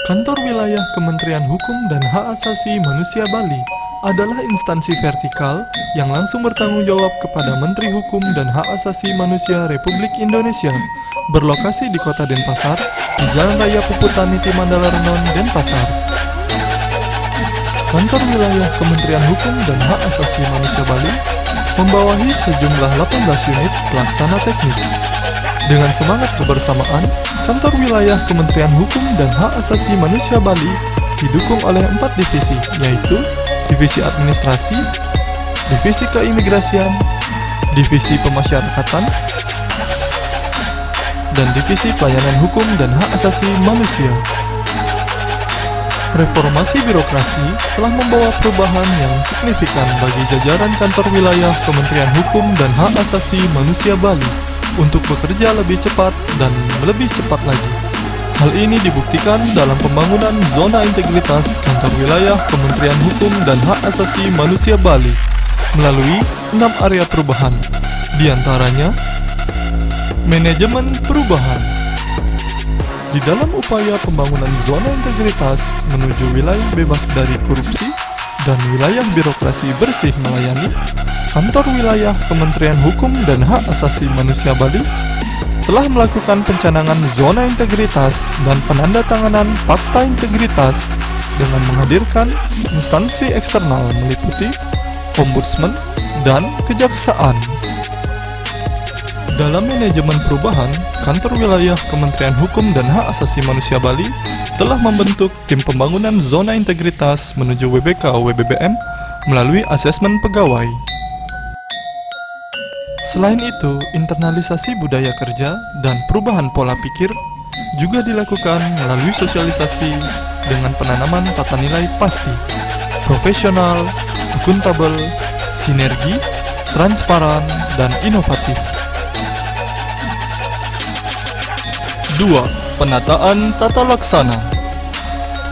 Kantor Wilayah Kementerian Hukum dan Hak Asasi Manusia Bali adalah instansi vertikal yang langsung bertanggung jawab kepada Menteri Hukum dan Hak Asasi Manusia Republik Indonesia, berlokasi di Kota Denpasar, di Jalan Raya Puputan Niti Mandala Renon, Denpasar. Kantor Wilayah Kementerian Hukum dan Hak Asasi Manusia Bali membawahi sejumlah 18 unit pelaksana teknis. Dengan semangat kebersamaan, Kantor Wilayah Kementerian Hukum dan Hak Asasi Manusia Bali didukung oleh 4 divisi, yaitu Divisi Administrasi, Divisi Keimigrasian, Divisi Pemasyarakatan, dan Divisi Pelayanan Hukum dan Hak Asasi Manusia. Reformasi birokrasi telah membawa perubahan yang signifikan bagi jajaran Kantor Wilayah Kementerian Hukum dan Hak Asasi Manusia Bali untuk bekerja lebih cepat dan lebih cepat lagi. Hal ini dibuktikan dalam pembangunan zona integritas Kantor Wilayah Kementerian Hukum dan Hak Asasi Manusia Bali melalui 6 area perubahan, diantaranya manajemen perubahan. Di dalam upaya pembangunan zona integritas menuju wilayah bebas dari korupsi dan wilayah birokrasi bersih melayani, Kantor Wilayah Kementerian Hukum dan Hak Asasi Manusia Bali telah melakukan pencanangan zona integritas dan penandatanganan fakta integritas dengan menghadirkan instansi eksternal meliputi Ombudsman dan Kejaksaan. Dalam manajemen perubahan, Kantor Wilayah Kementerian Hukum dan Hak Asasi Manusia Bali telah membentuk tim pembangunan zona integritas menuju WBK WBBM melalui asesmen pegawai. Selain itu, internalisasi budaya kerja dan perubahan pola pikir juga dilakukan melalui sosialisasi dengan penanaman tata nilai pasti, profesional, akuntabel, sinergi, transparan, dan inovatif. 2. Penataan tata laksana.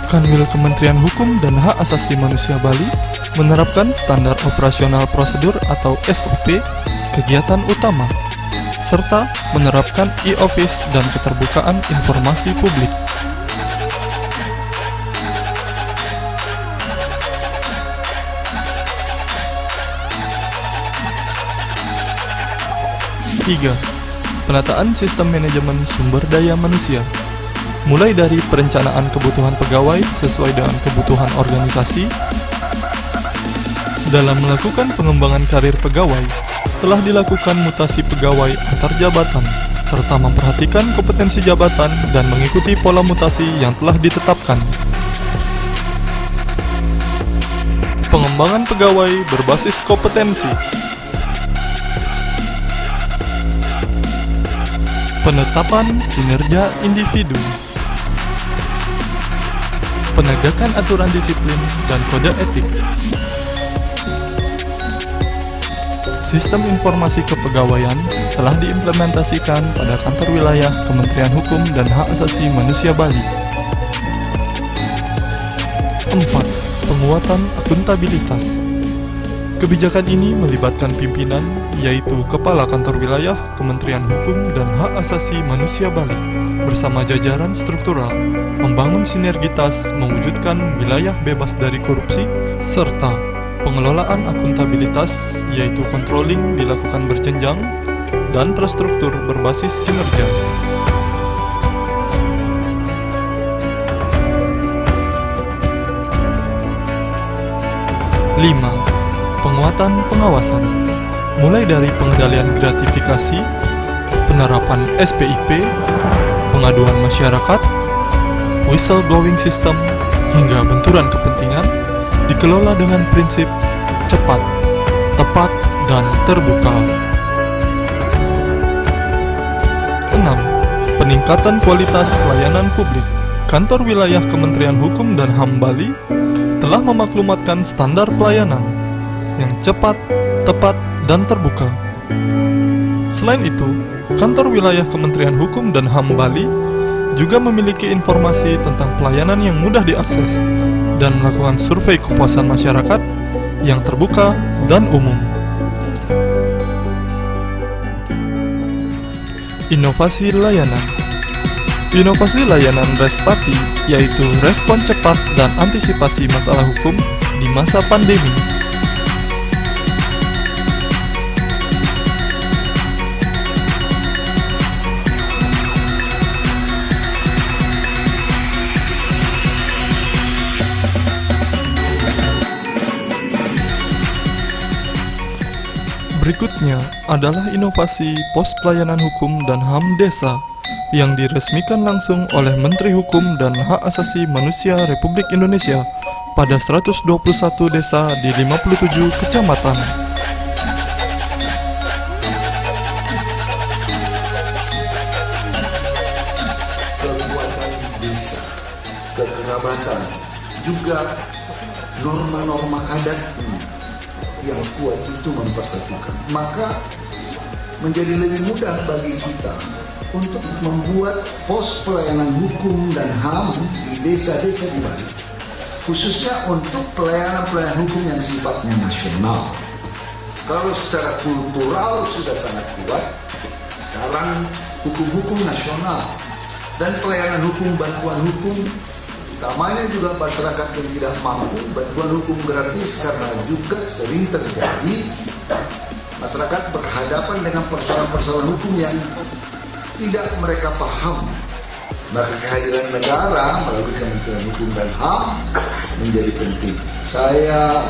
Kanwil Kementerian Hukum dan Hak Asasi Manusia Bali menerapkan standar operasional prosedur atau SOP kegiatan utama, serta menerapkan e-office dan keterbukaan informasi publik. Tiga, penataan sistem manajemen sumber daya manusia, mulai dari perencanaan kebutuhan pegawai sesuai dengan kebutuhan organisasi. Dalam melakukan pengembangan karir pegawai, telah dilakukan mutasi pegawai antar jabatan, serta memperhatikan kompetensi jabatan dan mengikuti pola mutasi yang telah ditetapkan. Pengembangan pegawai berbasis kompetensi. Penetapan kinerja individu. Penegakan aturan disiplin dan kode etik. Sistem informasi kepegawaian telah diimplementasikan pada Kantor Wilayah Kementerian Hukum dan Hak Asasi Manusia Bali. 4. Penguatan akuntabilitas. Kebijakan ini melibatkan pimpinan, yaitu Kepala Kantor Wilayah Kementerian Hukum dan Hak Asasi Manusia Bali, bersama jajaran struktural, membangun sinergitas mewujudkan wilayah bebas dari korupsi, serta pengelolaan akuntabilitas, yaitu controlling dilakukan berjenjang dan terstruktur berbasis kinerja. 5. Penguatan pengawasan, mulai dari pengendalian gratifikasi, penerapan SPIP, pengaduan masyarakat, whistleblowing system, hingga benturan kepentingan, dikelola dengan prinsip cepat, tepat, dan terbuka. 6. Peningkatan kualitas pelayanan publik. Kantor Wilayah Kementerian Hukum dan HAM Bali telah memaklumatkan standar pelayanan yang cepat, tepat, dan terbuka. Selain itu, Kantor Wilayah Kementerian Hukum dan HAM Bali juga memiliki informasi tentang pelayanan yang mudah diakses dan melakukan survei kepuasan masyarakat yang terbuka dan umum. Inovasi layanan. Inovasi layanan Respati, yaitu respon cepat dan antisipasi masalah hukum di masa pandemi. Berikutnya adalah inovasi Pos Pelayanan Hukum dan HAM Desa yang diresmikan langsung oleh Menteri Hukum dan Hak Asasi Manusia Republik Indonesia pada 121 desa di 57 kecamatan. Kekuatan desa, kekerabatan, juga norma-norma adat yang kuat itu mempersatukan. Maka menjadi lebih mudah bagi kita untuk membuat pos pelayanan hukum dan HAM di desa-desa di Bali, khususnya untuk pelayanan hukum yang sifatnya nasional. Kalau secara kultural sudah sangat kuat, sekarang hukum-hukum nasional dan pelayanan hukum, bantuan hukum, utamanya juga masyarakat yang tidak mampu, bantuan hukum gratis, karena juga sering terjadi masyarakat berhadapan dengan persoalan-persoalan hukum yang tidak mereka paham. Maka kehadiran negara melalui Kementerian Hukum dan HAM menjadi penting. Saya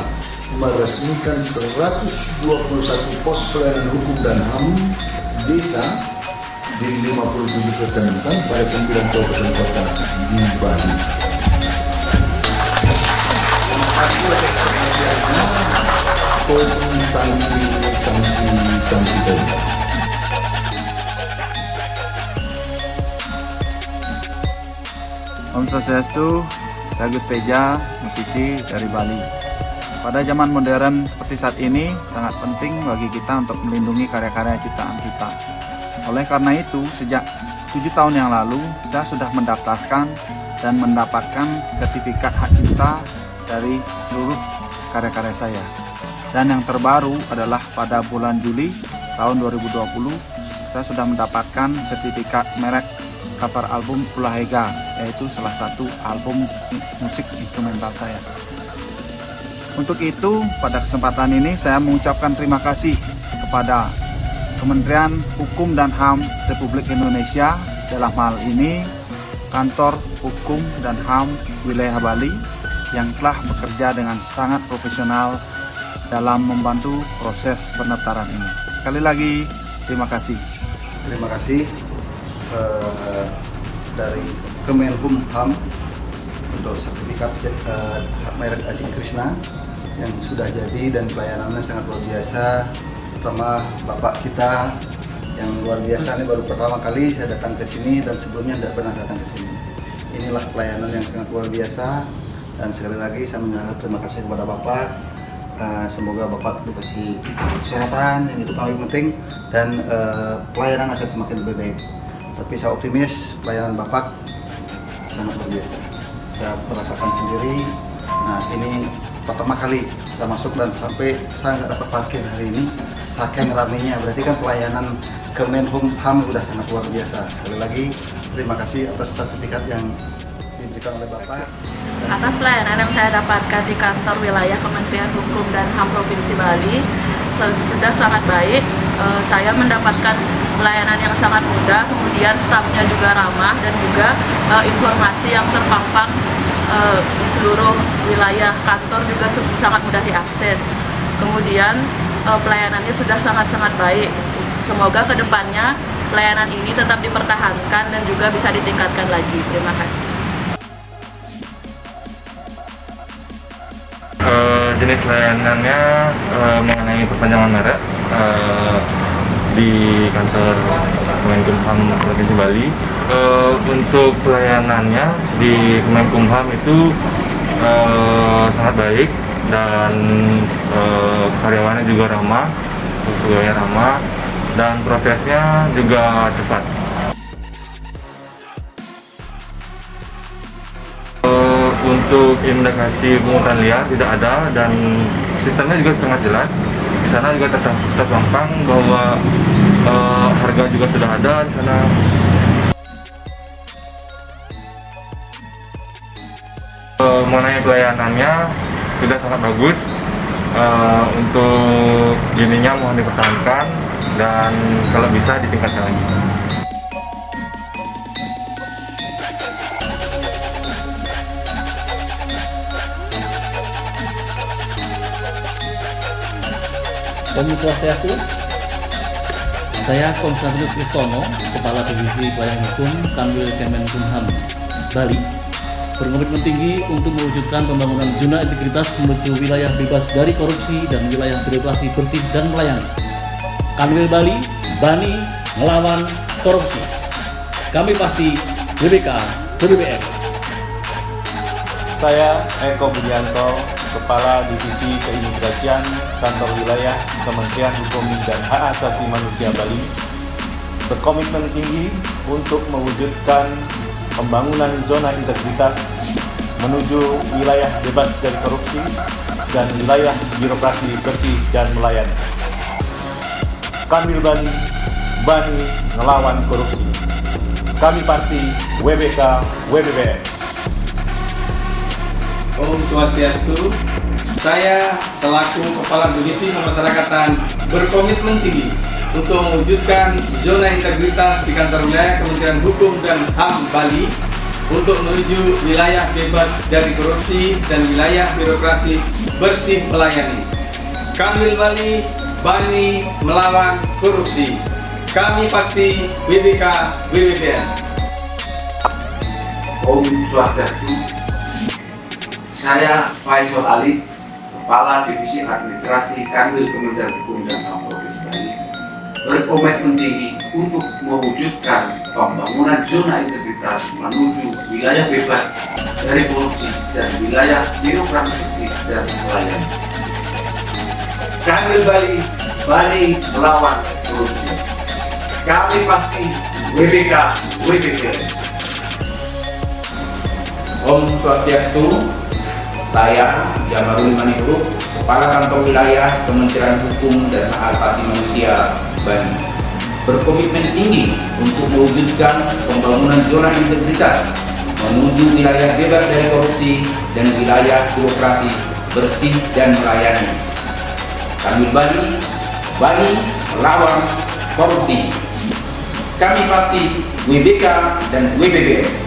meresmikan 121 pos pelayanan hukum dan HAM desa di 57 kecamatan pada 9 kabupaten kota di Bali. Om Swastiastu, saya Gus Teja, musisi dari Bali. Pada zaman modern seperti saat ini, sangat penting bagi kita untuk melindungi karya-karya ciptaan kita. Oleh karena itu, sejak 7 tahun yang lalu, saya sudah mendaftarkan dan mendapatkan sertifikat hak cipta dari seluruh karya-karya saya. Dan yang terbaru adalah pada bulan Juli tahun 2020, saya sudah mendapatkan sertifikat merek cover album Ulahega, yaitu salah satu album musik instrumental saya. Untuk itu, pada kesempatan ini saya mengucapkan terima kasih kepada Kementerian Hukum dan HAM Republik Indonesia, dalam hal ini Kantor Hukum dan HAM Wilayah Bali, yang telah bekerja dengan sangat profesional dalam membantu proses pendaftaran ini. Sekali lagi, terima kasih. Terima kasih dari Kemenkumham untuk sertifikat merek Aji Krishna yang sudah jadi dan pelayanannya sangat luar biasa. Terutama Bapak kita yang luar biasa, ini baru pertama kali saya datang ke sini dan sebelumnya tidak pernah datang ke sini. Inilah pelayanan yang sangat luar biasa, dan sekali lagi saya mengucapkan terima kasih kepada Bapak. Semoga Bapak dikasih kesehatan, yang itu paling penting, dan pelayanan akan semakin lebih baik. Tapi saya optimis pelayanan Bapak sangat luar biasa. Saya merasakan sendiri. Nah, ini pertama kali saya masuk dan sampai saya nggak dapat parkir hari ini. Saking ramainya, berarti kan pelayanan Kemenkumham sudah sangat luar biasa. Sekali lagi terima kasih atas sertifikat yang diberikan oleh Bapak. Atas pelayanan yang saya dapatkan di kantor wilayah Kementerian Hukum dan HAM Provinsi Bali sudah sangat baik. Saya mendapatkan pelayanan yang sangat mudah, kemudian stafnya juga ramah, dan juga informasi yang terpampang di seluruh wilayah kantor juga sangat mudah diakses. Kemudian pelayanannya sudah sangat-sangat baik. Semoga kedepannya pelayanan ini tetap dipertahankan dan juga bisa ditingkatkan lagi. Terima kasih. Jenis layanannya mengenai perpanjangan merek di kantor Kemenkumham Provinsi Bali. Untuk pelayanannya di Kemenkumham itu sangat baik, dan karyawannya juga ramah, pegawainya ramah, dan prosesnya juga cepat. Untuk indikasi pungutan liar tidak ada, dan sistemnya juga sangat jelas. Di sana juga terpampang bahwa harga juga sudah ada di sana. mengenai pelayanannya sudah sangat bagus. Untuk gininya mohon dipertahankan dan kalau bisa ditingkatkan lagi. Om Swastiastu. Saya Konstantinus Kristono, Kepala Divisi Pelayanan Hukum Kanwil Kemenkumham Bali, berkomitmen tinggi untuk mewujudkan pembangunan zona integritas menuju wilayah bebas dari korupsi dan wilayah birokrasi bersih dan melayani. Kanwil Bali, Bani, melawan korupsi. Kami pasti WBK, WBBM. Saya Eko Budianto, Kepala Divisi Keimigrasian Kantor Wilayah Kementerian Hukum dan Hak Asasi Manusia Bali, berkomitmen tinggi untuk mewujudkan pembangunan zona integritas menuju wilayah bebas dari korupsi dan wilayah birokrasi bersih dan melayani. Kanwil Bali, Bani ngelawan korupsi. Kami pasti WBK, WBBM. Om Swastiastu. Saya selaku Kepala Divisi Pemasyarakatan berkomitmen tinggi untuk mewujudkan zona integritas di kantor wilayah Kementerian Hukum dan HAM Bali untuk menuju wilayah bebas dari korupsi dan wilayah birokrasi bersih melayani. Kanwil Bali, Bani melawan korupsi. Kami pasti WBK, WBBM. Om Swastiastu. Saya Faisal Ali, Kepala Divisi Administrasi Kanwil Kementerian Hukum dan HAM Provinsi Bali, berkomitmen tinggi untuk mewujudkan pembangunan zona integritas menuju wilayah bebas dari korupsi dan wilayah birokrasi bersih dan melayani. Kanwil Bali, Bani melawan korupsi. Kami pasti WBK, WBBM. Om Swastiastu. Saya Jamarudin Manihuruk, Kepala Kantor Wilayah Kementerian Hukum dan Hak Asasi Manusia Bali, berkomitmen tinggi untuk mewujudkan pembangunan zona integritas menuju wilayah bebas dari korupsi dan wilayah birokrasi bersih dan melayani. Kanwil Bali, Bani melawan korupsi. Kami pasti WBK dan WBBM.